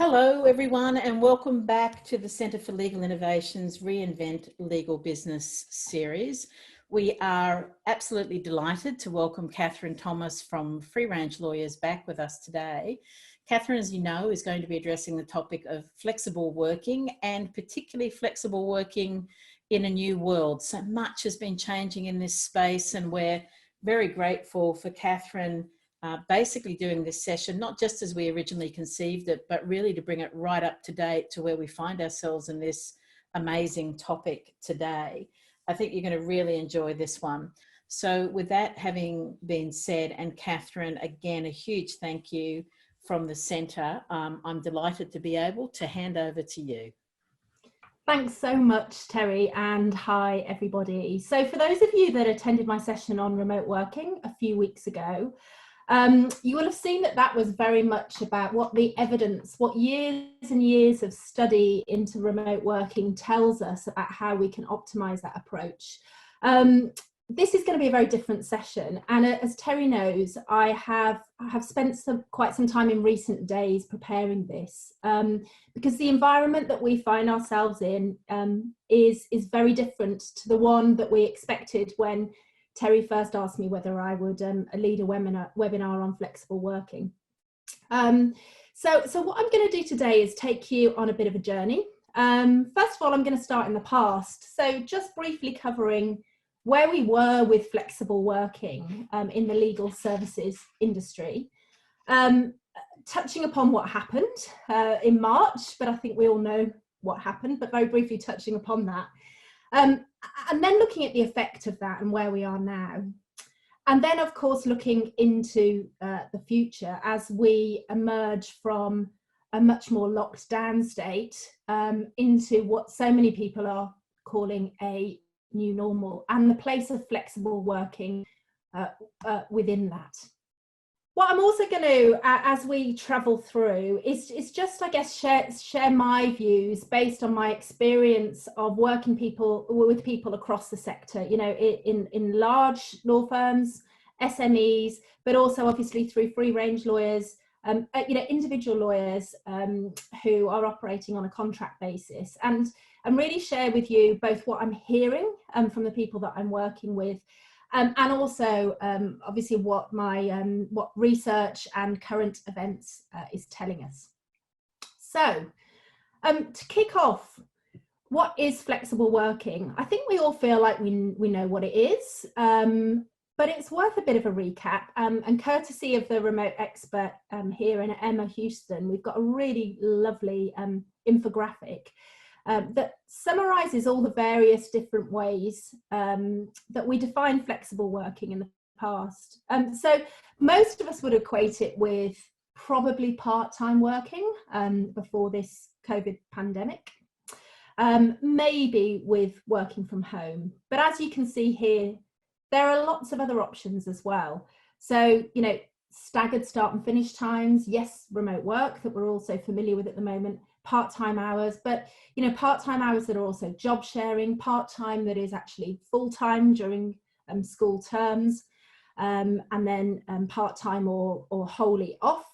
Hello everyone and welcome back to the Centre for Legal Innovation's Reinvent Legal Business series. We are absolutely delighted to welcome Katherine Thomas from Free Range Lawyers back with us today. Katherine, as you know, is going to be addressing the topic of flexible working and particularly flexible working in a new world. So much has been changing in this space and we're very grateful for Katherine basically doing this session, not just as we originally conceived it, but really to bring it right up to date to where we find ourselves in this amazing topic today. I think you're going to really enjoy this one. So with that having been said, and Katherine, again, a huge thank you from the Centre. I'm delighted to be able to hand over to you. Thanks so much, Terry, and hi everybody. So for those of you that attended my session on remote working a few weeks ago, you will have seen that was very much about what the evidence, what years and years of study into remote working tells us about how we can optimize that approach. This is going to be a very different session, and as Terry knows, I have spent quite some time in recent days preparing this because the environment that we find ourselves in is very different to the one that we expected when Terry first asked me whether I would lead a webinar on flexible working. So what I'm going to do today is take you on a bit of a journey. First of all, I'm going to start in the past. So just briefly covering where we were with flexible working in the legal services industry. Touching upon what happened in March, but I think we all know what happened, but very briefly touching upon that. And then looking at the effect of that and where we are now. And then, of course, looking into the future as we emerge from a much more locked down state into what so many people are calling a new normal and the place of flexible working within that. What I'm also going to, as we travel through, is just, I guess, share my views based on my experience of working with people across the sector, you know, in large law firms, SMEs, but also obviously through free range lawyers, you know, individual lawyers who are operating on a contract basis, and really share with you both what I'm hearing from the people that I'm working with, and also obviously what my what research and current events is telling us. So to kick off, what is flexible working? I think we all feel like we know what it is, but it's worth a bit of a recap, and courtesy of the remote expert here in Emma Houston, we've got a really lovely infographic that summarizes all the various different ways that we define flexible working in the past. So most of us would equate it with probably part-time working before this COVID pandemic, maybe with working from home. But as you can see here, there are lots of other options as well. So, you know, staggered start and finish times, yes, remote work that we're also familiar with at the moment, part-time hours, but you know, part-time hours that are also job sharing, part-time that is actually full-time during school terms, and then part-time or wholly off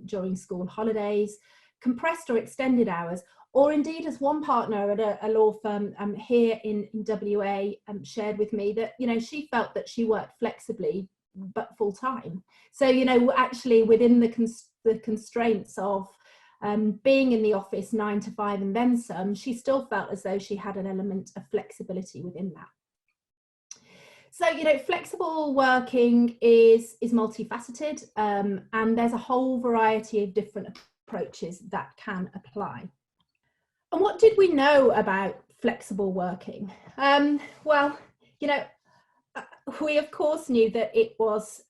during school holidays, compressed or extended hours, or indeed, as one partner at a law firm here in WA shared with me that, you know, she felt that she worked flexibly but full-time. So, you know, actually within the constraints of being in the office 9 to 5 and then some, she still felt as though she had an element of flexibility within that. So, you know, flexible working is multifaceted, and there's a whole variety of different approaches that can apply. And what did we know about flexible working? Well, you know, we of course knew that it was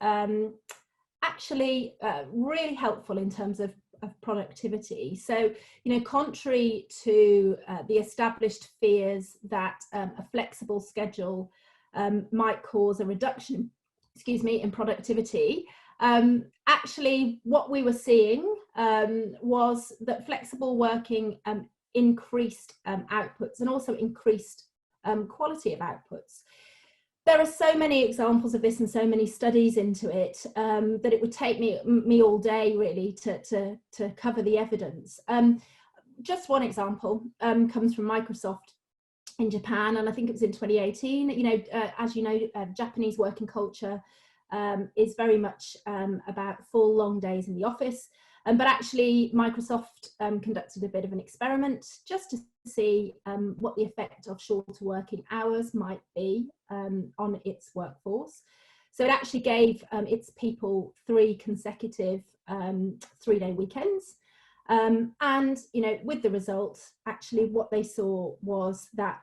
actually really helpful in terms of productivity. So, you know, contrary to the established fears that a flexible schedule might cause a reduction, in productivity, actually what we were seeing was that flexible working increased outputs and also increased quality of outputs. There are so many examples of this and so many studies into it that it would take me all day really to cover the evidence. Just one example comes from Microsoft in Japan, and I think it was in 2018. You know, as you know, Japanese working culture is very much about full long days in the office. But actually, Microsoft conducted a bit of an experiment just to see what the effect of shorter working hours might be on its workforce. So it actually gave its people 3 consecutive 3-day weekends. And, you know, with the results, actually what they saw was that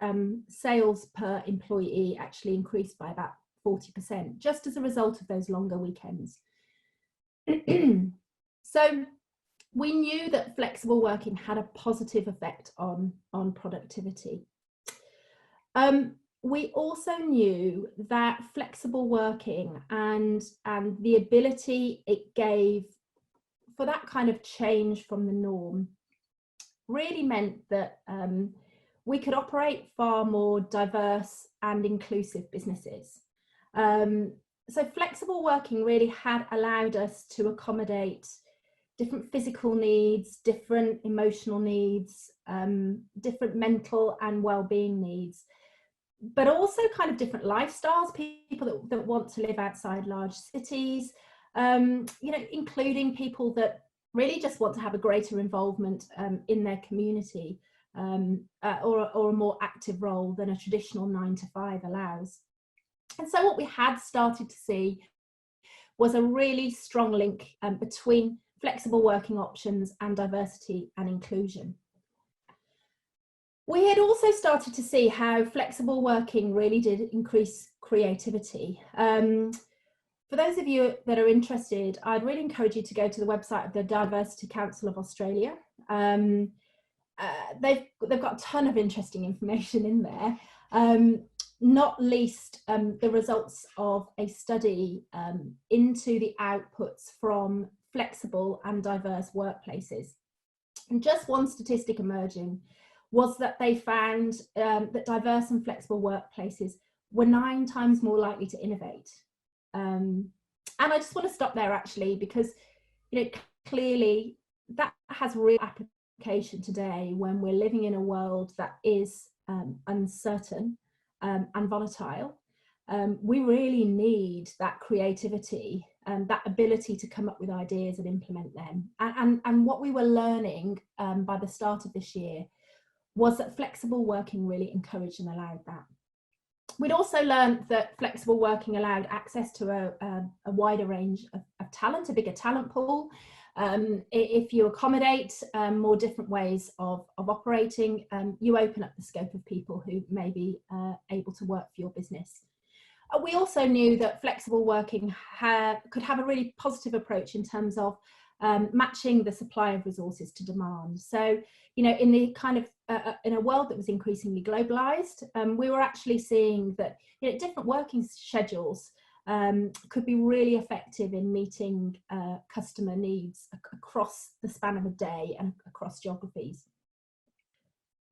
sales per employee actually increased by about 40%, just as a result of those longer weekends. So we knew that flexible working had a positive effect on productivity. We also knew that flexible working and the ability it gave for that kind of change from the norm really meant that we could operate far more diverse and inclusive businesses. So flexible working really had allowed us to accommodate different physical needs, different emotional needs, different mental and well-being needs, but also kind of different lifestyles, people that want to live outside large cities, you know, including people that really just want to have a greater involvement in their community, or a more active role than a traditional 9-to-5 allows. And so what we had started to see was a really strong link between flexible working options and diversity and inclusion. We had also started to see how flexible working really did increase creativity. For those of you that are interested, I'd really encourage you to go to the website of the Diversity Council of Australia. They've got a ton of interesting information in there, not least the results of a study into the outputs from flexible and diverse workplaces. And just one statistic emerging was that they found that diverse and flexible workplaces were 9 times more likely to innovate. And I just want to stop there actually, because, you know, clearly that has real application today when we're living in a world that is uncertain and volatile. We really need that creativity and that ability to come up with ideas and implement them. And what we were learning by the start of this year was that flexible working really encouraged and allowed that. We'd also learned that flexible working allowed access to a wider range of talent, a bigger talent pool. If you accommodate more different ways of operating, you open up the scope of people who may be able to work for your business. We also knew that flexible working could have a really positive approach in terms of matching the supply of resources to demand. So, you know, in the kind of in a world that was increasingly globalized, we were actually seeing that, you know, different working schedules could be really effective in meeting customer needs across the span of a day and across geographies.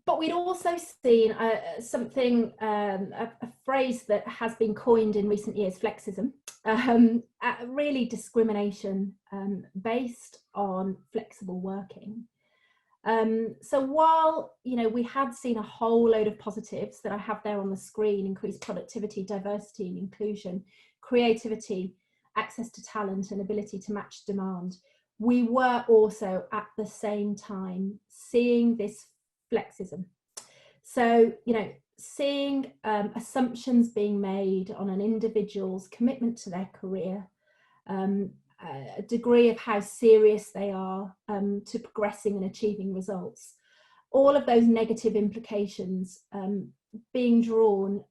But we'd also seen something, a phrase that has been coined in recent years, flexism, really discrimination based on flexible working. So while, you know, we had seen a whole load of positives that I have there on the screen: increased productivity, diversity and inclusion, creativity, access to talent and ability to match demand, we were also at the same time seeing this flexism. So, you know, seeing assumptions being made on an individual's commitment to their career, a degree of how serious they are to progressing and achieving results, all of those negative implications being drawn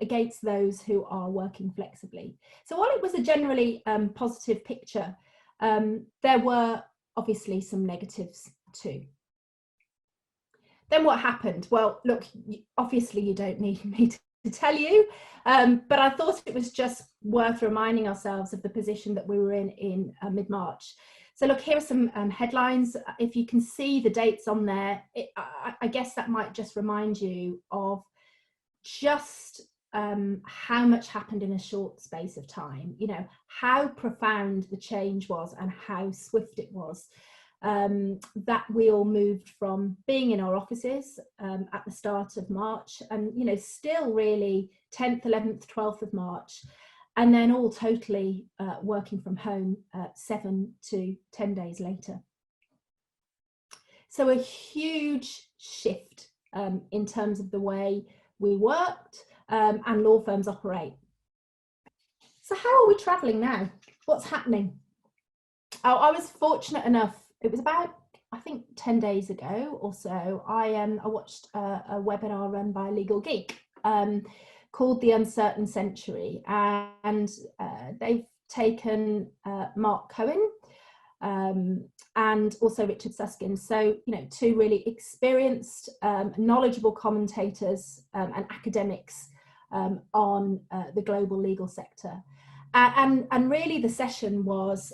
against those who are working flexibly. So while it was a generally positive picture, there were obviously some negatives too. Then what happened? Well, look, obviously you don't need me to tell you, but I thought it was just worth reminding ourselves of the position that we were in mid-March. So look, here are some headlines. If you can see the dates on there, I guess that might just remind you of just how much happened in a short space of time, you know, how profound the change was and how swift it was. That we all moved from being in our offices at the start of March, and, you know, still really 10th, 11th, 12th of March, and then all totally working from home 7 to 10 days later. So a huge shift in terms of the way we worked and law firms operate. So how are we travelling now? What's happening? Oh, I was fortunate enough, it was about, I think, 10 days ago or so, I watched a webinar run by Legal Geek called The Uncertain Century, and they've taken Mark Cohen and also Richard Susskind. So, you know, two really experienced, knowledgeable commentators and academics on the global legal sector. And really the session was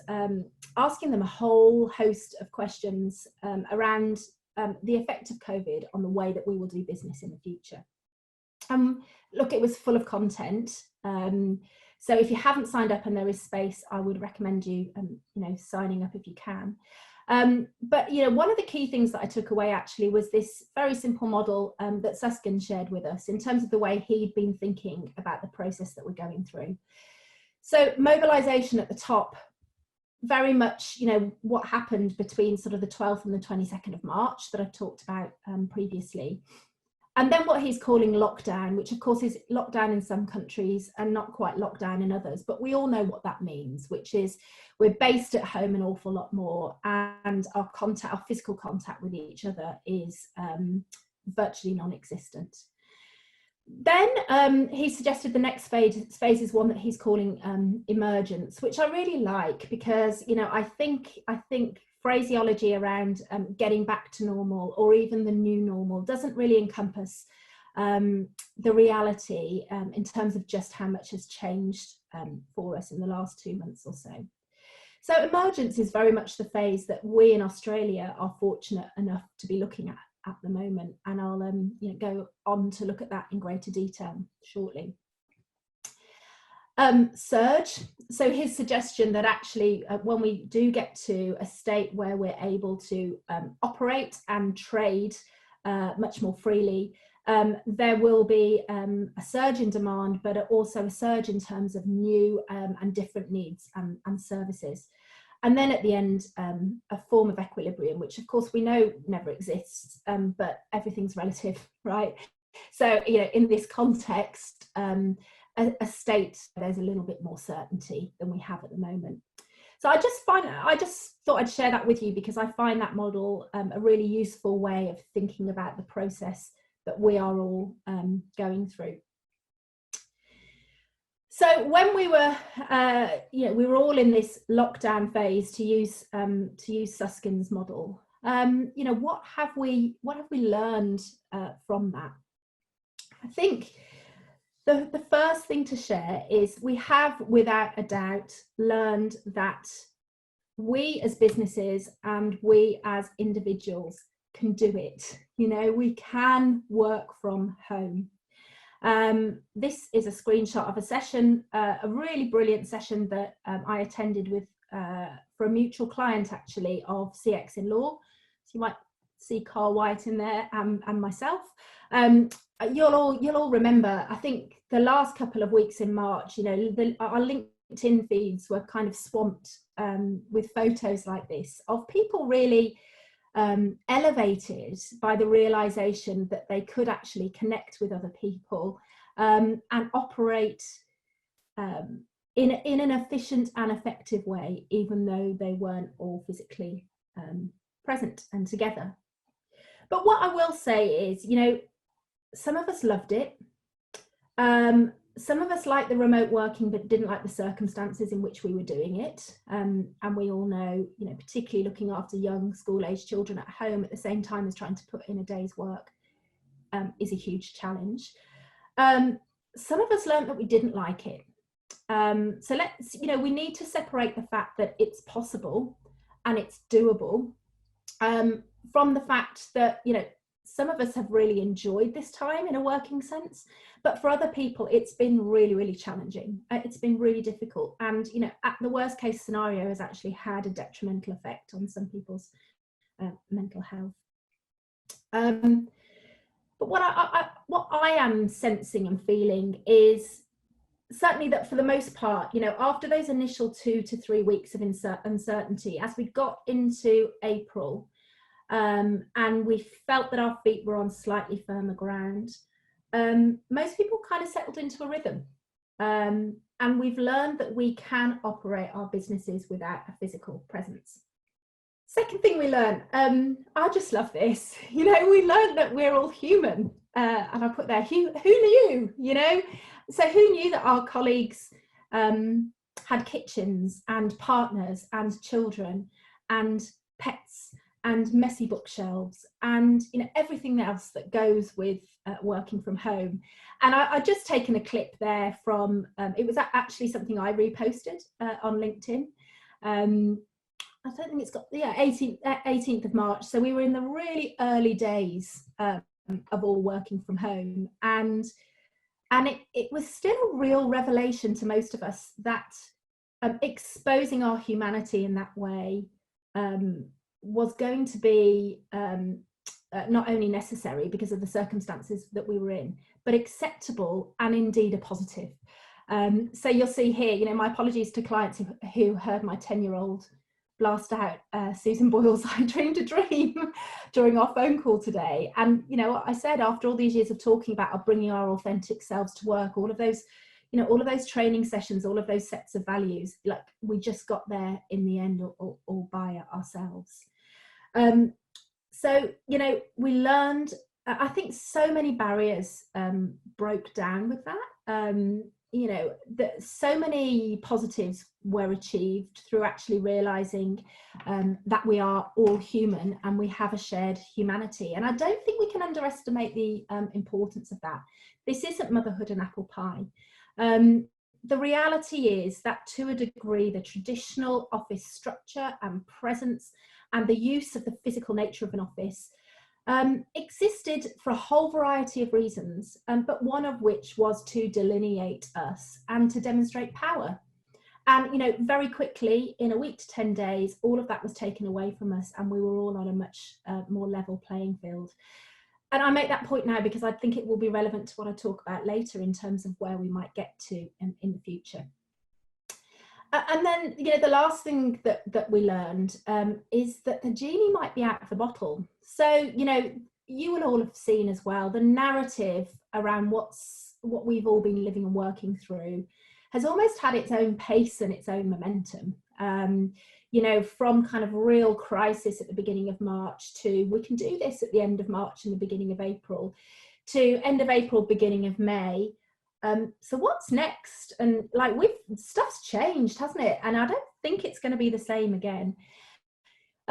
asking them a whole host of questions around the effect of COVID on the way that we will do business in the future. Look, it was full of content. So if you haven't signed up and there is space, I would recommend you, you know, signing up if you can. But, you know, one of the key things that I took away actually was this very simple model that Susskind shared with us in terms of the way he'd been thinking about the process that we're going through. So mobilisation at the top, very much, you know, what happened between sort of the 12th and the 22nd of March that I've talked about previously. And then what he's calling lockdown, which of course is lockdown in some countries and not quite lockdown in others, but we all know what that means, which is we're based at home an awful lot more, and our physical contact with each other is virtually non-existent. Then he suggested the next phase is one that he's calling Emergence, which I really like because, you know, I think phraseology around getting back to normal or even the new normal doesn't really encompass the reality in terms of just how much has changed for us in the last 2 months or so. So Emergence is very much the phase that we in Australia are fortunate enough to be looking at the moment, and I'll you know, go on to look at that in greater detail shortly. Surge. So his suggestion that actually when we do get to a state where we're able to operate and trade much more freely, there will be a surge in demand, but also a surge in terms of new and different needs and services. And then at the end, a form of equilibrium, which of course we know never exists, but everything's relative, right? So, you know, in this context, a state there's a little bit more certainty than we have at the moment. So I just thought I'd share that with you because I find that model a really useful way of thinking about the process that we are all going through. So when we were, you know, we were all in this lockdown phase, to use Suskind's model. You know, what have we learned from that? I think the first thing to share is we have, without a doubt, learned that we as businesses and we as individuals can do it. You know, we can work from home. This is a screenshot of a session, a really brilliant session that I attended with for a mutual client actually of CX in Law. So you might see Carl White in there and myself. You'll all remember, I think the last couple of weeks in March, you know, our LinkedIn feeds were kind of swamped with photos like this of people really elevated by the realization that they could actually connect with other people and operate in an efficient and effective way, even though they weren't all physically present and together. But what I will say is, you know, some of us loved it. Some of us liked the remote working, but didn't like the circumstances in which we were doing it. And we all know, you know, particularly looking after young school-aged children at home at the same time as trying to put in a day's work is a huge challenge. Some of us learned that we didn't like it. So let's, you know, we need to separate the fact that it's possible and it's doable from the fact that, you know, some of us have really enjoyed this time in a working sense, but for other people, it's been really, really challenging. It's been really difficult. And, you know, at the worst case scenario has actually had a detrimental effect on some people's mental health. But what I am sensing and feeling is certainly that for the most part, you know, after those initial 2 to 3 weeks of uncertainty, as we got into April, and we felt that our feet were on slightly firmer ground, most people kind of settled into a rhythm. And we've learned that we can operate our businesses without a physical presence. Second thing we learned, I just love this, you know, we learned that we're all human, and I put there, who knew, you know, so who knew that our colleagues had kitchens and partners and children and pets and messy bookshelves and, you know, everything else that goes with working from home. And I'd just taken a clip there from, it was actually something I reposted on LinkedIn. I don't think it's got, yeah, 18th of March. So we were in the really early days of all working from home. And it was still a real revelation to most of us that exposing our humanity in that way was going to be not only necessary because of the circumstances that we were in, but acceptable and indeed a positive. So you'll see here, you know, my apologies to clients who heard my 10-year-old blast out Susan Boyle's I Dreamed a Dream during our phone call today. And, you know, I said after all these years of talking about bringing our authentic selves to work, all of those, you know, all of those training sessions, all of those sets of values, like we just got there in the end all by ourselves. So, you know, we learned, I think so many barriers broke down with that. You know, that so many positives were achieved through actually realizing that we are all human and we have a shared humanity. And I don't think we can underestimate the importance of that. This isn't motherhood and apple pie. The reality is that to a degree, the traditional office structure and presence and the use of the physical nature of an office existed for a whole variety of reasons, but one of which was to delineate us and to demonstrate power. And, you know, very quickly, in a week to 10 days, all of that was taken away from us and we were all on a much more level playing field. And I make that point now because I think it will be relevant to what I talk about later in terms of where we might get to in the future. And then, you know, the last thing that we learned is that the genie might be out of the bottle. So, you know, you will all have seen as well, the narrative around what we've all been living and working through has almost had its own pace and its own momentum. You know, from kind of real crisis at the beginning of March to we can do this at the end of March and the beginning of April, to end of April, beginning of May. So what's next? And like stuff's changed, hasn't it? And I don't think it's going to be the same again.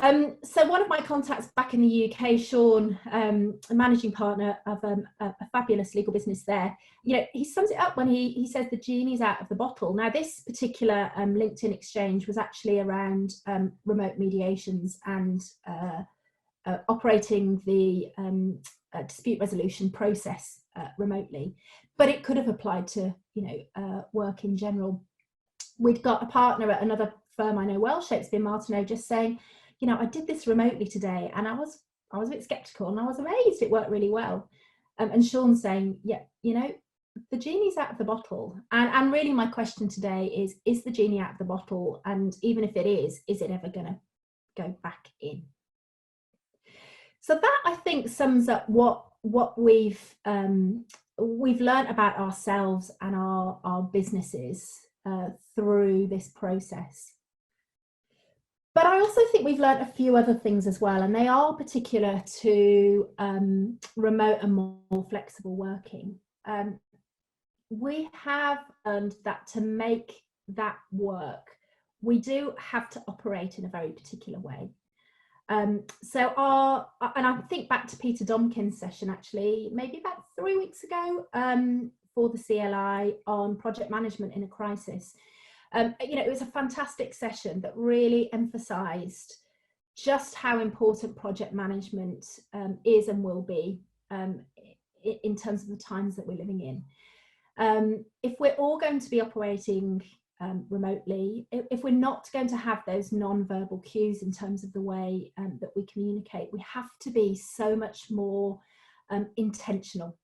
So one of my contacts back in the UK, Sean, a managing partner of a fabulous legal business there, you know, he sums it up when he says the genie's out of the bottle. Now, this particular LinkedIn exchange was actually around remote mediations and operating the dispute resolution process remotely, but it could have applied to, you know, work in general. We'd got a partner at another firm I know well, Shakespeare Martineau, just saying, you know, I did this remotely today and I was a bit skeptical and I was amazed it worked really well. And Sean saying, yeah, you know, the genie's out of the bottle. And really my question today is the genie out of the bottle? And even if it is it ever going to go back in? So that, I think, sums up what we've learned about ourselves and our businesses through this process. But I also think we've learned a few other things as well, and they are particular to remote and more flexible working. We have learned that to make that work, we do have to operate in a very particular way. And I think back to Peter Domkin's session, actually, maybe about 3 weeks ago, for the CLI on project management in a crisis. You know, it was a fantastic session that really emphasised just how important project management is and will be in terms of the times that we're living in. If we're all going to be operating remotely, if we're not going to have those non-verbal cues in terms of the way that we communicate, we have to be so much more intentional.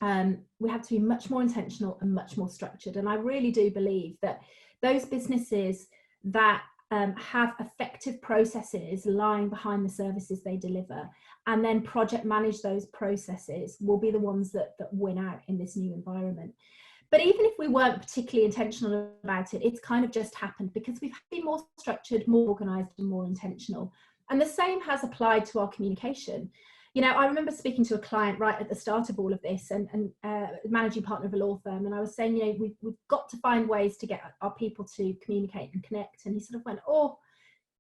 We have to be much more intentional and much more structured. And I really do believe that those businesses that have effective processes lying behind the services they deliver, and then project manage those processes, will be the ones that win out in this new environment. But even if we weren't particularly intentional about it, it's kind of just happened because we've been more structured, more organised and more intentional. And the same has applied to our communication. You know, I remember speaking to a client right at the start of all of this, and managing partner of a law firm, and I was saying, you know, we've got to find ways to get our people to communicate and connect. And he sort of went, oh,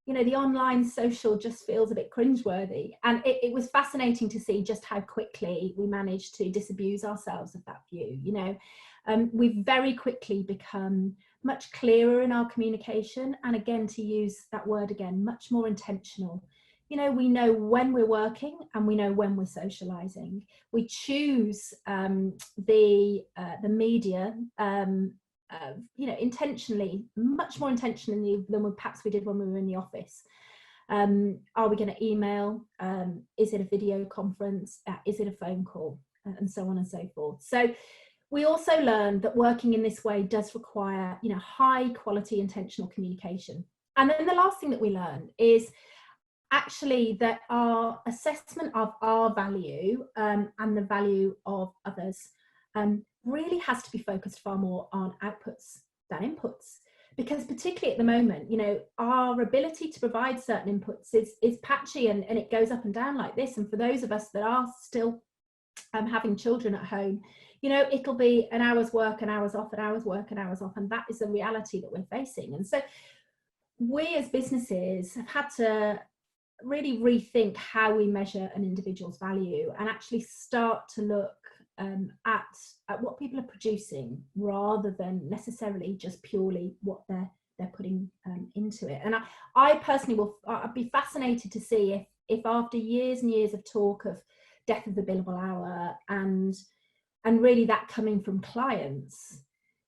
you know, the online social just feels a bit cringeworthy. And it was fascinating to see just how quickly we managed to disabuse ourselves of that view. You know, we've very quickly become much clearer in our communication, and again, to use that word again, much more intentional. You know, we know when we're working and we know when we're socializing. We choose the media, you know, intentionally, much more intentionally than perhaps we did when we were in the office. Are we going to email? Is it a video conference? Is it a phone call? And so on and so forth. So we also learned that working in this way does require, you know, high quality intentional communication. And then the last thing that we learned is actually that our assessment of our value and the value of others really has to be focused far more on outputs than inputs, because particularly at the moment, you know, our ability to provide certain inputs is patchy, and it goes up and down like this. And for those of us that are still having children at home, you know, it'll be an hour's work, an hour's off, an hour's work, an hour's off, and that is the reality that we're facing. And so we as businesses have had to really rethink how we measure an individual's value, and actually start to look at what people are producing rather than necessarily just purely what they're putting into it. And I personally I'd be fascinated to see if after years and years of talk of death of the billable hour and really that coming from clients,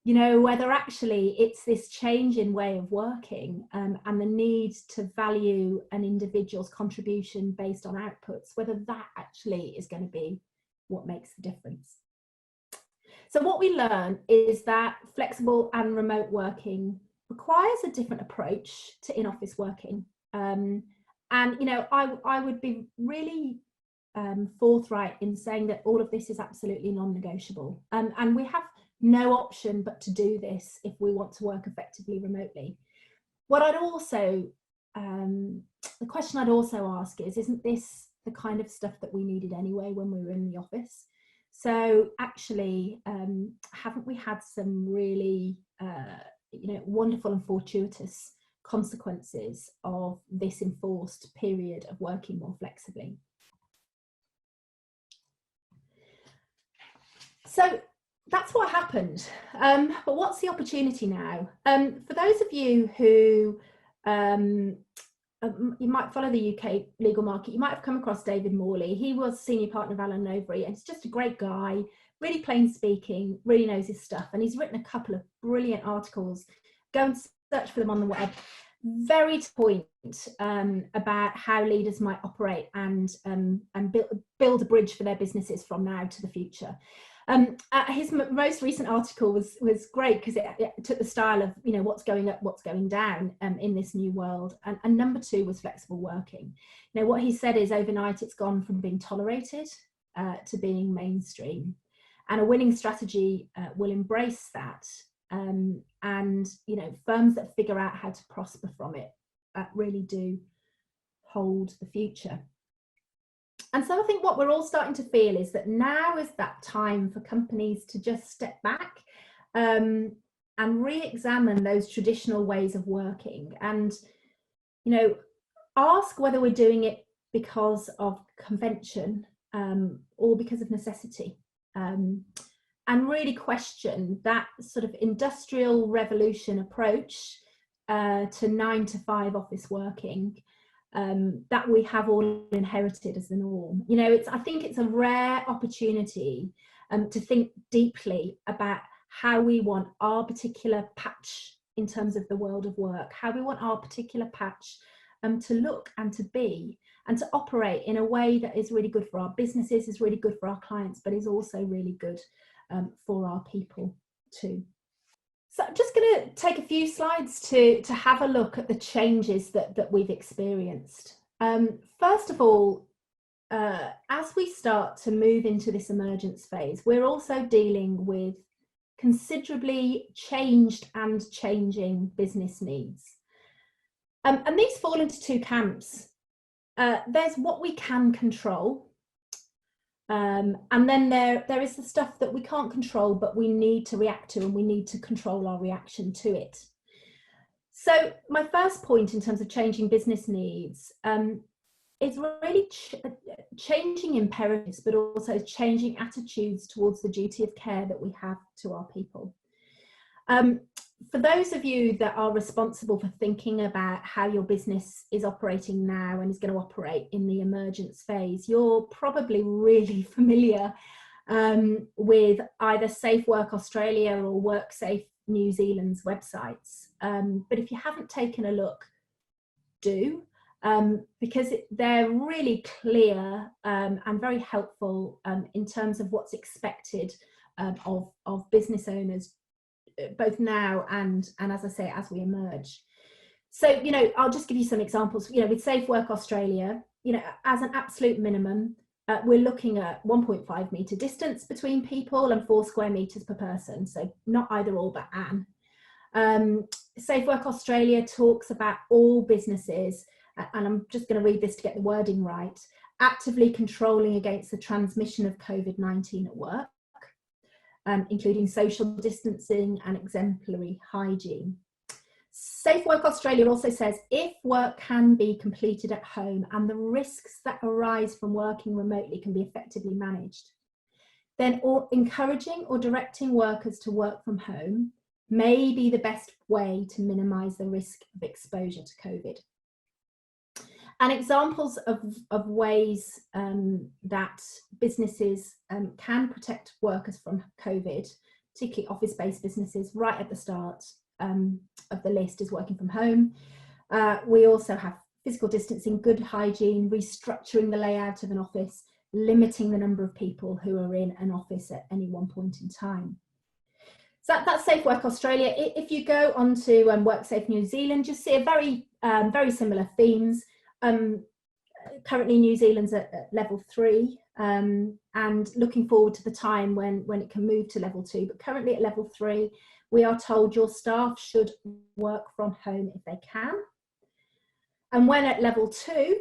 you know, whether actually it's this change in way of working and the need to value an individual's contribution based on outputs, whether that actually is going to be what makes the difference. So what we learn is that flexible and remote working requires a different approach to in-office working. And, you know, I would be really forthright in saying that all of this is absolutely non-negotiable. And we have no option but to do this if we want to work effectively remotely. What I'd also, the question I'd also ask is, isn't this the kind of stuff that we needed anyway when we were in the office? So actually, haven't we had some really, you know, wonderful and fortuitous consequences of this enforced period of working more flexibly? So that's what happened. But what's the opportunity now? For those of you who you might follow the UK legal market, you might have come across David Morley. He was senior partner of Allen Overy, and he's just a great guy, really plain speaking, really knows his stuff. And he's written a couple of brilliant articles. Go and search for them on the web. Very to point about how leaders might operate and build a bridge for their businesses from now to the future. His most recent article was great because it took the style of, you know, what's going up, what's going down in this new world. And number 2 was flexible working. You know, what he said is overnight it's gone from being tolerated to being mainstream. And a winning strategy will embrace that. And, you know, firms that figure out how to prosper from it really do hold the future. And so I think what we're all starting to feel is that now is that time for companies to just step back and re-examine those traditional ways of working, and, you know, ask whether we're doing it because of convention or because of necessity, and really question that sort of industrial revolution approach to 9 to 5 office working. that we have all inherited as the norm. You know, I think it's a rare opportunity to think deeply about how we want our particular patch in terms of the world of work, how we want our particular patch to look and to be and to operate in a way that is really good for our businesses, is really good for our clients, but is also really good for our people too. So I'm just going to take a few slides to have a look at the changes that we've experienced. First of all, as we start to move into this emergence phase, we're also dealing with considerably changed and changing business needs. And these fall into two camps. There's what we can control, and then there is the stuff that we can't control, but we need to react to, and we need to control our reaction to it. So my first point in terms of changing business needs is really changing imperatives, but also changing attitudes towards the duty of care that we have to our people. For those of you that are responsible for thinking about how your business is operating now and is going to operate in the emergence phase, you're probably really familiar with either Safe Work Australia or WorkSafe New Zealand's websites. But if you haven't taken a look, do, because they're really clear and very helpful in terms of what's expected of business owners, both now and as I say, as we emerge. So, you know, I'll just give you some examples. You know, with Safe Work Australia, you know, as an absolute minimum, we're looking at 1.5 metre distance between people and 4 square metres per person. So not either or, but and. Safe Work Australia talks about all businesses, and I'm just going to read this to get the wording right, actively controlling against the transmission of COVID-19 at work, including social distancing and exemplary hygiene. Safe Work Australia also says if work can be completed at home and the risks that arise from working remotely can be effectively managed, then encouraging or directing workers to work from home may be the best way to minimise the risk of exposure to COVID. And examples of ways that businesses can protect workers from COVID, particularly office-based businesses, right at the start of the list is working from home. We also have physical distancing, good hygiene, restructuring the layout of an office, limiting the number of people who are in an office at any one point in time. So that's Safe Work Australia. If you go onto WorkSafe New Zealand, you see a very similar themes. Currently New Zealand's at level 3 and looking forward to the time when it can move to level 2, but currently at level 3 we are told your staff should work from home if they can. And when at level 2,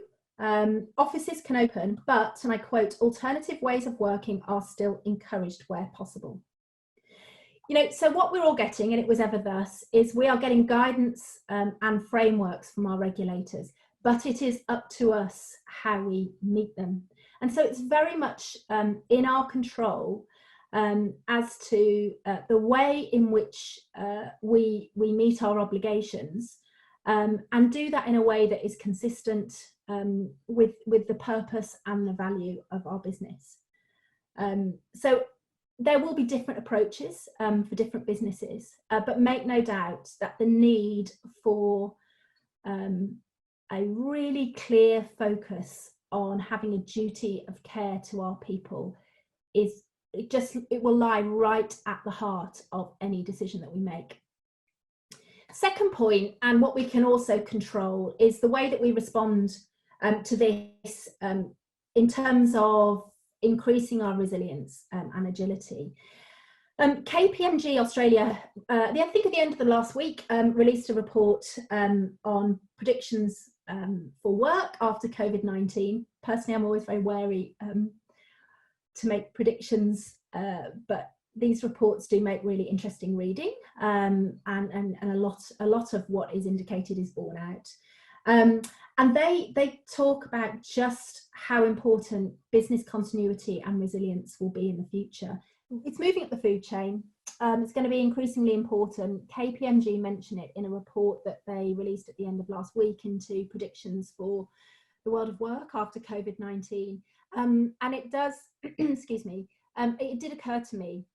offices can open, but, and I quote, alternative ways of working are still encouraged where possible. You know, so what we're all getting, and it was ever thus, is we are getting guidance and frameworks from our regulators, but it is up to us how we meet them. And so it's very much in our control as to the way in which we meet our obligations and do that in a way that is consistent with the purpose and the value of our business. So there will be different approaches for different businesses, but make no doubt that the need for a really clear focus on having a duty of care to our people it will lie right at the heart of any decision that we make. Second point, and what we can also control, is the way that we respond to this in terms of increasing our resilience and agility. KPMG Australia, I think at the end of the last week, released a report on predictions for work after COVID-19. Personally, I'm always very wary to make predictions, but these reports do make really interesting reading, and a lot of what is indicated is borne out. And they talk about just how important business continuity and resilience will be in the future, it's moving up the food chain. It's going to be increasingly important. KPMG mentioned it in a report that they released at the end of last week into predictions for the world of work after COVID-19. And it does, excuse me, it did occur to me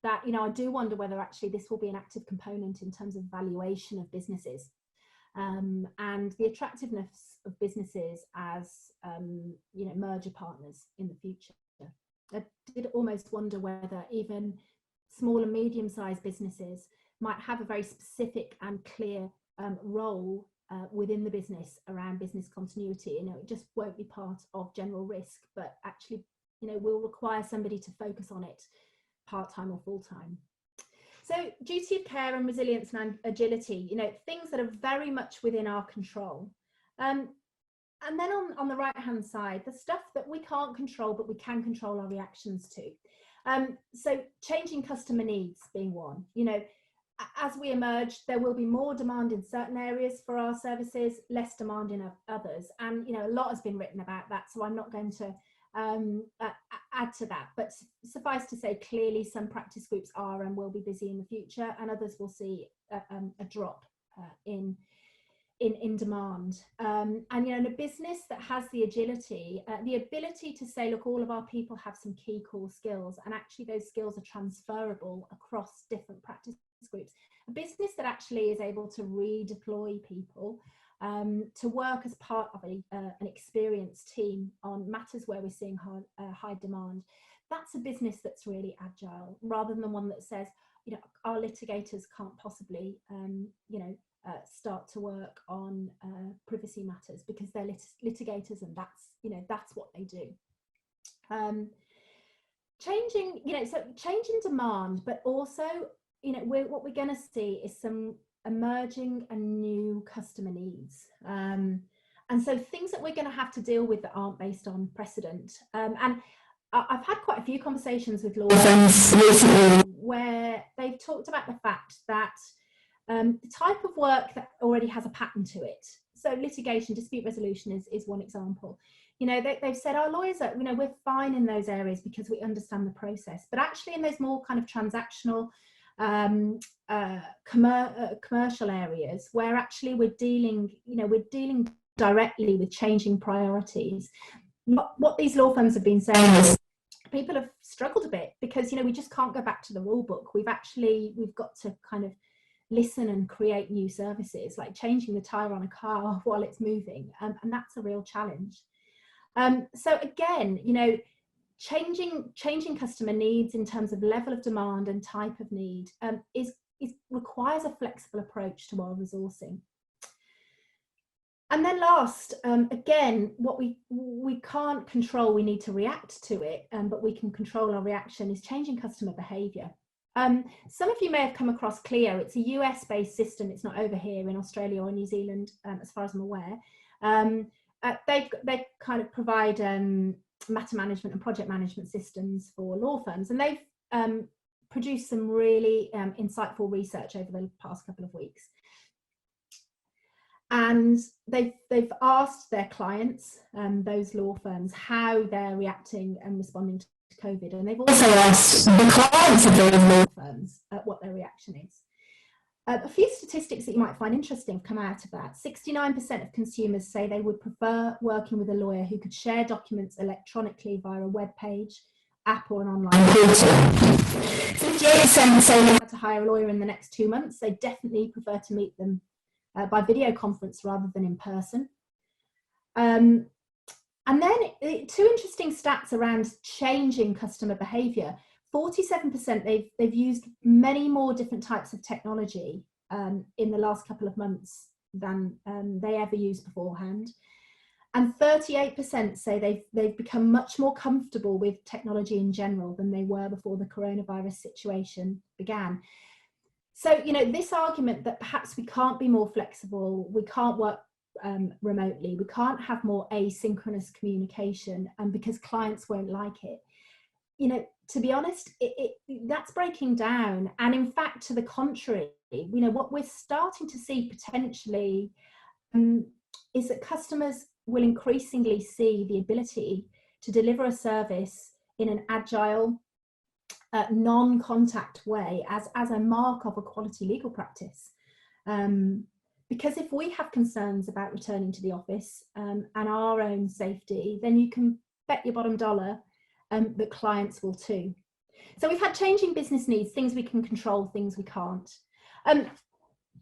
that, I do wonder whether actually this will be an active component in terms of valuation of businesses, and the attractiveness of businesses as, merger partners in the future. I did almost wonder whether even small and medium-sized businesses might have a very specific and clear role within the business around business continuity. It just won't be part of general risk, but actually, will require somebody to focus on it part-time or full-time. So duty of care and resilience and agility, things that are very much within our control. And then on the right-hand side, the stuff that we can't control, but we can control our reactions to. So changing customer needs being one. As we emerge, there will be more demand in certain areas for our services, less demand in others. And, a lot has been written about that, so I'm not going to add to that. But suffice to say, clearly some practice groups are and will be busy in the future, and others will see a drop in demand. And in a business that has the agility, the ability to say, look, all of our people have some key core skills, and actually those skills are transferable across different practice groups. A business that actually is able to redeploy people to work as part of an experienced team on matters where we're seeing high demand. That's a business that's really agile, rather than the one that says, our litigators can't possibly, start to work on privacy matters because they're litigators, and that's what they do. Changing demand, but also, what we're going to see is some emerging and new customer needs. And so things that we're going to have to deal with that aren't based on precedent. And I've had quite a few conversations with law firms recently where they've talked about the fact that the type of work that already has a pattern to it. So litigation, dispute resolution is one example. They've said our lawyers are, we're fine in those areas because we understand the process. But actually in those more kind of transactional, commercial areas where actually we're dealing directly with changing priorities. What these law firms have been saying is people have struggled a bit because, we just can't go back to the rule book. We've got to kind of listen and create new services, like changing the tire on a car while it's moving, and that's a real challenge. So again, changing customer needs in terms of level of demand and type of need requires a flexible approach to our resourcing. And then last, again, what we can't control, we need to react to it, but we can control our reaction, is changing customer behaviour. Some of you may have come across Clio. It's a US-based system. It's not over here in Australia or New Zealand, as far as I'm aware. They kind of provide matter management and project management systems for law firms, and they've produced some really insightful research over the past couple of weeks. And they've asked their clients, those law firms, how they're reacting and responding to COVID, and they've also asked the clients of those law firms what their reaction is. A few statistics that you might find interesting have come out of that. 69% of consumers say they would prefer working with a lawyer who could share documents electronically via a web page, app, or an online portal. 58% say they had to hire a lawyer in the next 2 months. They definitely prefer to meet them by video conference rather than in person. And then two interesting stats around changing customer behaviour. 47% they've used many more different types of technology in the last couple of months than they ever used beforehand. And 38% say they've become much more comfortable with technology in general than they were before the coronavirus situation began. So, this argument that perhaps we can't be more flexible, we can't work remotely, we can't have more asynchronous communication, and because clients won't like it, to be honest, that's breaking down. And in fact, to the contrary, what we're starting to see potentially is that customers will increasingly see the ability to deliver a service in an agile non-contact way as a mark of a quality legal practice. Because if we have concerns about returning to the office and our own safety, then you can bet your bottom dollar that clients will too. So we've had changing business needs, things we can control, things we can't.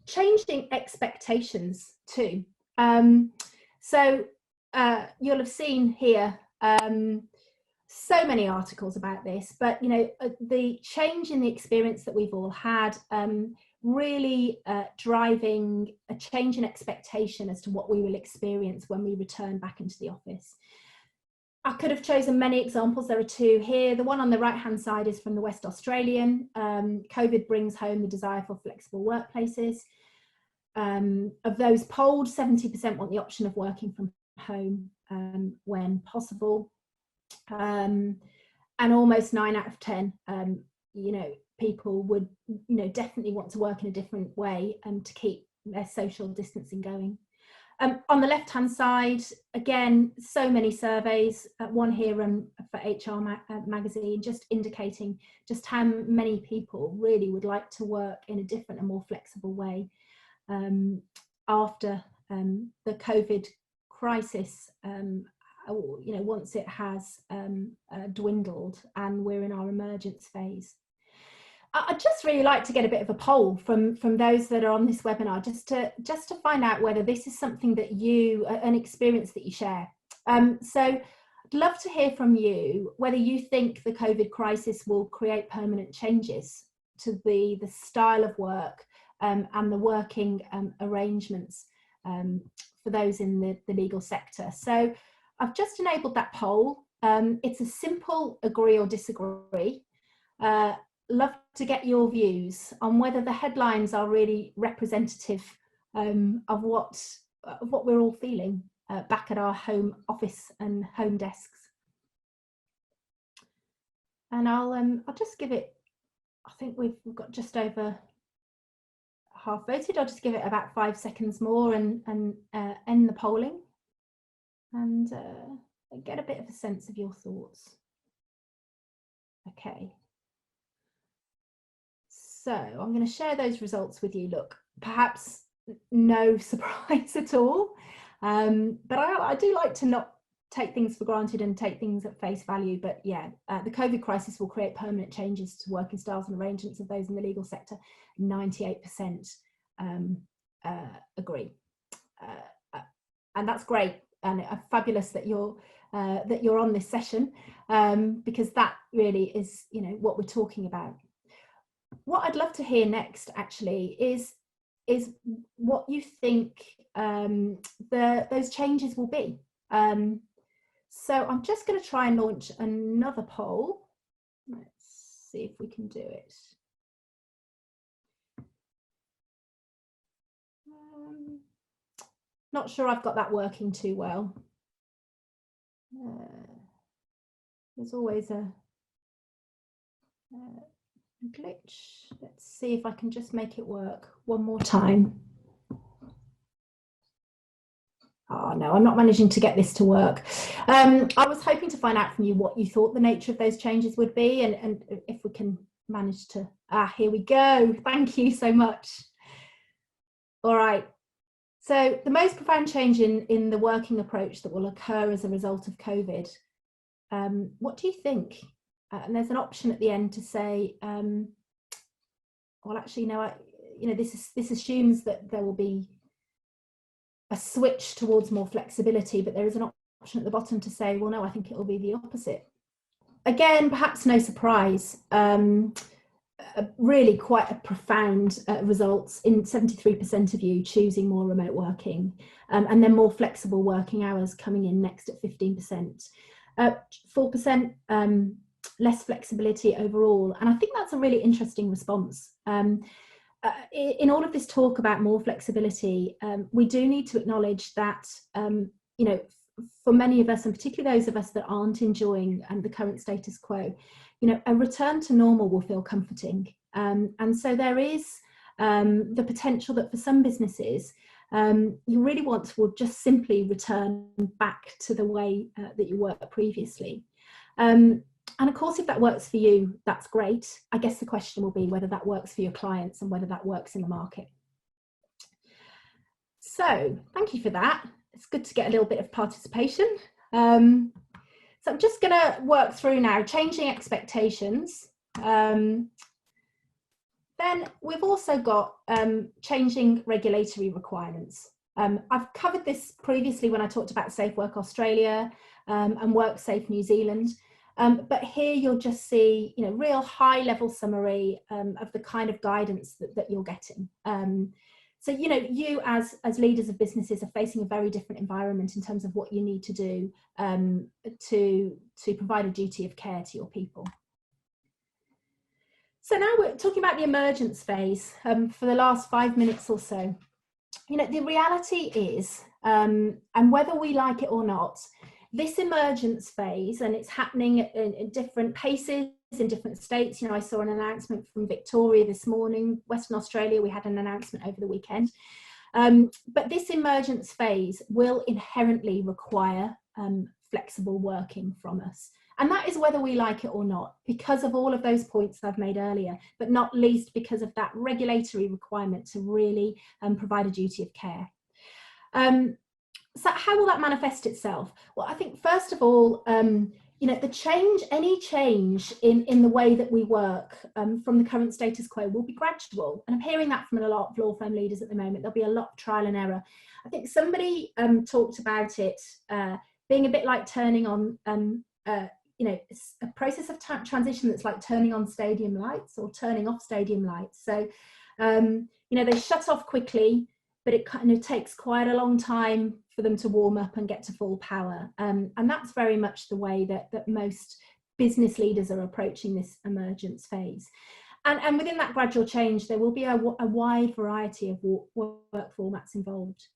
Changing expectations too. So you'll have seen here so many articles about this, but the change in the experience that we've all had really driving a change in expectation as to what we will experience when we return back into the office. I could have chosen many examples. There are two here. The one on the right hand side is from the West Australian. COVID brings home the desire for flexible workplaces. Of those polled, 70% want the option of working from home when possible. And almost 9 out of 10, people would, definitely want to work in a different way to keep their social distancing going. On the left-hand side, again, so many surveys, one here for HR magazine, just indicating just how many people really would like to work in a different and more flexible way after the COVID crisis, once it has dwindled and we're in our emergence phase. I'd just really like to get a bit of a poll from those that are on this webinar, just to find out whether this is something that an experience that you share. So I'd love to hear from you whether you think the COVID crisis will create permanent changes to the style of work and the working arrangements for those in the legal sector. So I've just enabled that poll. It's a simple agree or disagree. Love to get your views on whether the headlines are really representative of what we're all feeling back at our home office and home desks. And I'll just give it, I think we've got just over half voted. I'll just give it about 5 seconds more and end the polling and get a bit of a sense of your thoughts. Okay. So I'm going to share those results with you. Look, perhaps no surprise at all, but I do like to not take things for granted and take things at face value. But yeah, the COVID crisis will create permanent changes to working styles and arrangements of those in the legal sector. 98% agree, and that's great, and fabulous that you're on this session, because that really is what we're talking about. What I'd love to hear next actually is what you think those changes will be. So I'm just going to try and launch another poll. Let's see if we can do it. Not sure I've got that working too well. There's always a glitch. Let's see if I can just make it work one more time. Oh no, I'm not managing to get this to work. I was hoping to find out from you what you thought the nature of those changes would be, and if we can manage to, here we go. Thank you so much. All right. So the most profound change in the working approach that will occur as a result of COVID, what do you think? And there's an option at the end to say, well, actually, no, this assumes that there will be a switch towards more flexibility, but there is an option at the bottom to say, well, no, I think it will be the opposite. Again, perhaps no surprise, really quite a profound results in 73% of you choosing more remote working, and then more flexible working hours coming in next at 15%. 4% less flexibility overall, and I think that's a really interesting response. In all of this talk about more flexibility, we do need to acknowledge that for many of us, and particularly those of us that aren't enjoying the current status quo, a return to normal will feel comforting, and so there is the potential that for some businesses you really want to just simply return back to the way that you worked previously. And of course, if that works for you, that's great. I guess the question will be whether that works for your clients and whether that works in the market. So thank you for that. It's good to get a little bit of participation. So I'm just going to work through now changing expectations. Then we've also got changing regulatory requirements. I've covered this previously when I talked about Safe Work Australia and WorkSafe New Zealand. But here you'll just see, real high-level summary of the kind of guidance that you're getting. So, you as leaders of businesses are facing a very different environment in terms of what you need to do to provide a duty of care to your people. So now we're talking about the emergence phase for the last 5 minutes or so. The reality is, and whether we like it or not, this emergence phase, and it's happening in different paces in different states. I saw an announcement from Victoria this morning. Western Australia, we had an announcement over the weekend. But this emergence phase will inherently require flexible working from us. And that is whether we like it or not, because of all of those points I've made earlier, but not least because of that regulatory requirement to really provide a duty of care. So how will that manifest itself? Well, I think first of all, any change in the way that we work from the current status quo will be gradual. And I'm hearing that from a lot of law firm leaders at the moment. There'll be a lot of trial and error. I think somebody talked about it being a bit like turning on, it's a process of transition that's like turning on stadium lights or turning off stadium lights. So, they shut off quickly, but it kind of takes quite a long time for them to warm up and get to full power. And that's very much the way that most business leaders are approaching this emergence phase. And within that gradual change, there will be a wide variety of work formats involved.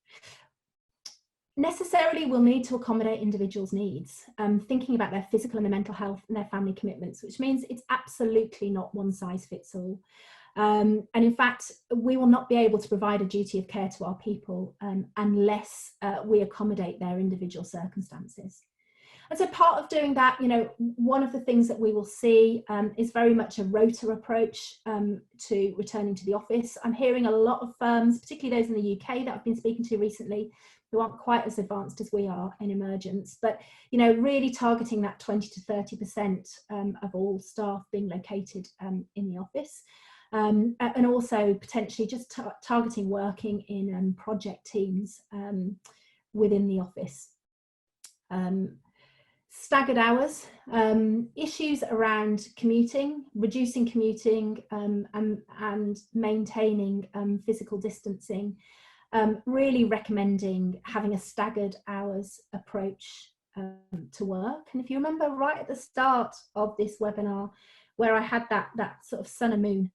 Necessarily, we'll need to accommodate individuals' needs, thinking about their physical and their mental health and their family commitments, which means it's absolutely not one size fits all. And in fact, we will not be able to provide a duty of care to our people unless we accommodate their individual circumstances. And so part of doing that, one of the things that we will see is very much a rota approach to returning to the office. I'm hearing a lot of firms, particularly those in the UK that I've been speaking to recently, who aren't quite as advanced as we are in Emergence, but really targeting that 20 to 30% of all staff being located in the office. And also potentially just targeting working in project teams within the office. Staggered hours, issues around commuting, reducing commuting and maintaining physical distancing, really recommending having a staggered hours approach to work. And if you remember right at the start of this webinar, where I had that sort of sun and moon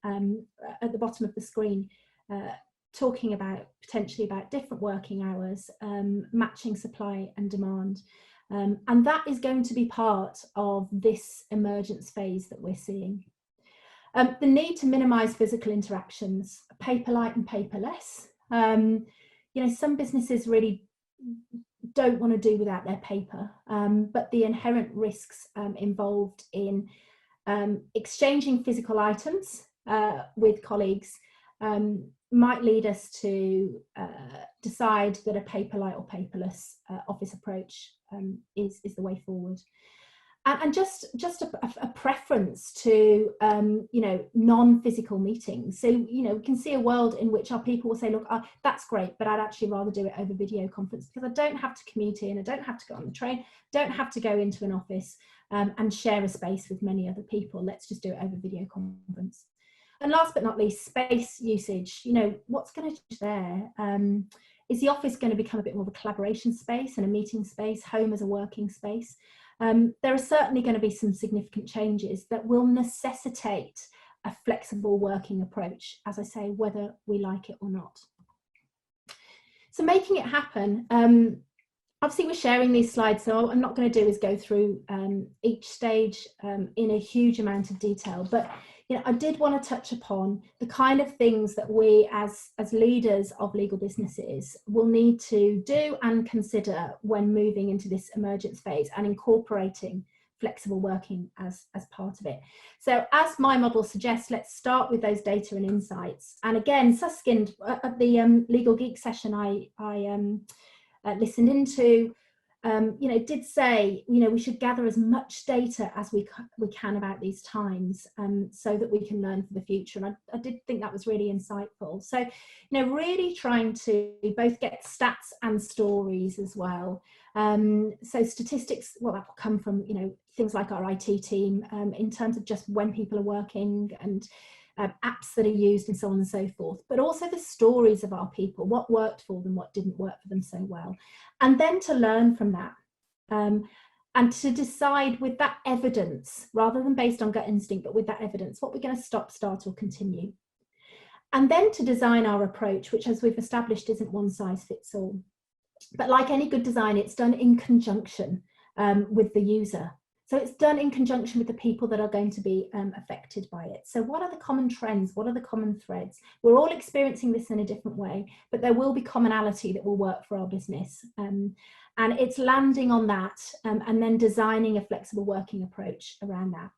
at the bottom of the screen, talking potentially about different working hours, matching supply and demand. And that is going to be part of this emergence phase that we're seeing. The need to minimise physical interactions, paper light and paperless. Some businesses really don't want to do without their paper, but the inherent risks involved in exchanging physical items with colleagues might lead us to decide that a paperlight or paperless office approach is the way forward. And just a preference to non-physical meetings. So we can see a world in which our people will say, look, that's great, but I'd actually rather do it over video conference because I don't have to commute in, I don't have to go on the train, don't have to go into an office and share a space with many other people. Let's just do it over video conference. And last but not least, space usage. What's going to change there? Is the office going to become a bit more of a collaboration space and a meeting space, home as a working space? There are certainly going to be some significant changes that will necessitate a flexible working approach, as I say, whether we like it or not. So making it happen, obviously we're sharing these slides, so what I'm not going to do is go through each stage in a huge amount of detail, but I did want to touch upon the kind of things that we as leaders of legal businesses will need to do and consider when moving into this emergence phase and incorporating flexible working as part of it. So as my model suggests, let's start with those data and insights. And again, Suskind, at the Legal Geek session I listened into, did say, we should gather as much data as we can about these times, so that we can learn for the future. And I did think that was really insightful. So, really trying to both get stats and stories as well. So statistics, well, that will come from, things like our IT team, in terms of just when people are working and apps that are used and so on and so forth, but also the stories of our people, what worked for them, what didn't work for them so well, and then to learn from that, and to decide with that evidence, rather than based on gut instinct, but with that evidence, what we're going to stop, start or continue. And then to design our approach, which, as we've established, isn't one size fits all. But like any good design, it's done in conjunction with the user. So it's done in conjunction with the people that are going to be affected by it. So what are the common trends? What are the common threads? We're all experiencing this in a different way, but there will be commonality that will work for our business. And it's landing on that, and then designing a flexible working approach around that.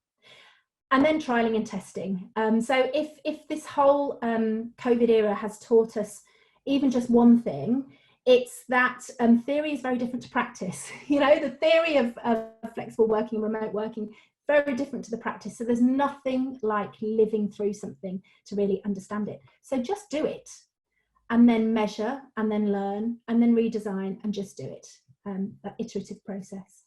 And then trialing and testing. So if this whole COVID era has taught us even just one thing, it's that theory is very different to practice. The theory of flexible working and remote working, very different to the practice. So there's nothing like living through something to really understand it. So just do it, and then measure, and then learn, and then redesign, and just do it. That iterative process.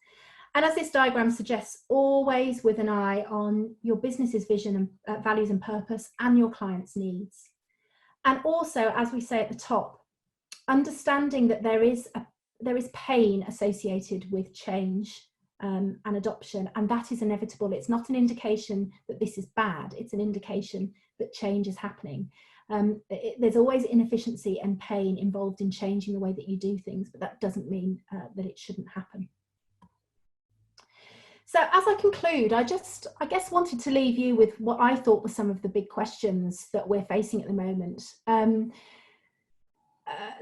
And as this diagram suggests, always with an eye on your business's vision and values and purpose, and your clients' needs. And also, as we say at the top, understanding that there is pain associated with change and adoption, and that is inevitable. It's not an indication that this is bad, it's an indication that change is happening. There's always inefficiency and pain involved in changing the way that you do things, but that doesn't mean that it shouldn't happen. So as I conclude, I guess wanted to leave you with what I thought were some of the big questions that we're facing at the moment.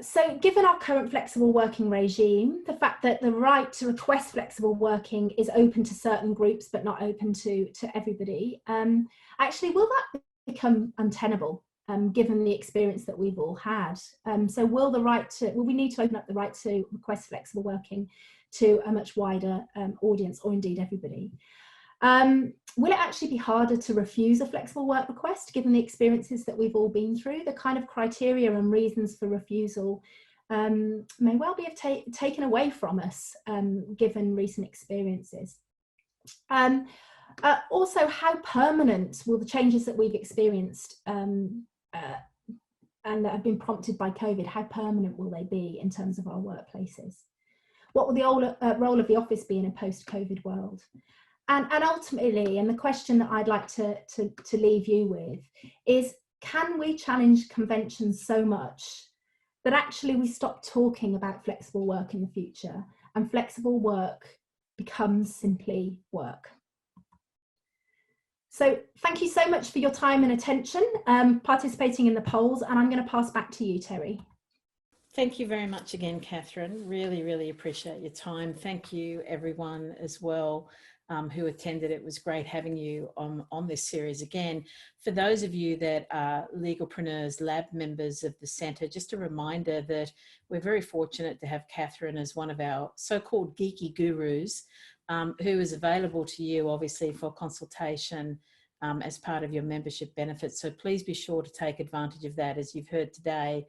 So given our current flexible working regime, the fact that the right to request flexible working is open to certain groups but not open to everybody, actually will that become untenable, given the experience that we've all had? So will we need to open up the right to request flexible working to a much wider audience, or indeed everybody? Will it actually be harder to refuse a flexible work request, given the experiences that we've all been through? The kind of criteria and reasons for refusal may well be taken away from us, given recent experiences. Also, how permanent will the changes that we've experienced and that have been prompted by COVID, how permanent will they be in terms of our workplaces? What will the role of the office be in a post-COVID world? And ultimately, and the question that I'd like to leave you with is, can we challenge conventions so much that actually we stop talking about flexible work in the future, and flexible work becomes simply work? So thank you so much for your time and attention, participating in the polls, and I'm going to pass back to you, Terry. Thank you very much again, Catherine. Really, really appreciate your time. Thank you everyone as well who attended. It was great having you on this series again. For those of you that are Legalpreneurs Lab members of the Centre, just a reminder that we're very fortunate to have Catherine as one of our so-called geeky gurus, who is available to you obviously for consultation as part of your membership benefits. So please be sure to take advantage of that. As you've heard today,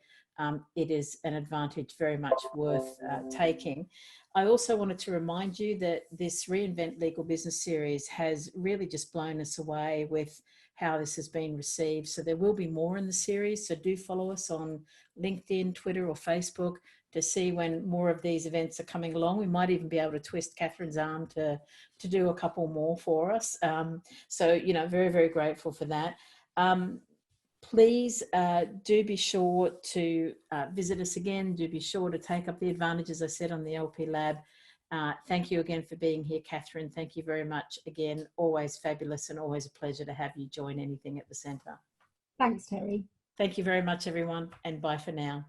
it is an advantage very much worth taking. I also wanted to remind you that this Reinvent Legal Business series has really just blown us away with how this has been received. So there will be more in the series. So do follow us on LinkedIn, Twitter or Facebook to see when more of these events are coming along. We might even be able to twist Catherine's arm to do a couple more for us. So, very, very grateful for that. Please do be sure to visit us again. Do be sure to take up the advantages I said on the LP Lab. Thank you again for being here, Catherine. Thank you very much again. Always fabulous and always a pleasure to have you join anything at the Centre. Thanks, Terry. Thank you very much, everyone, and bye for now.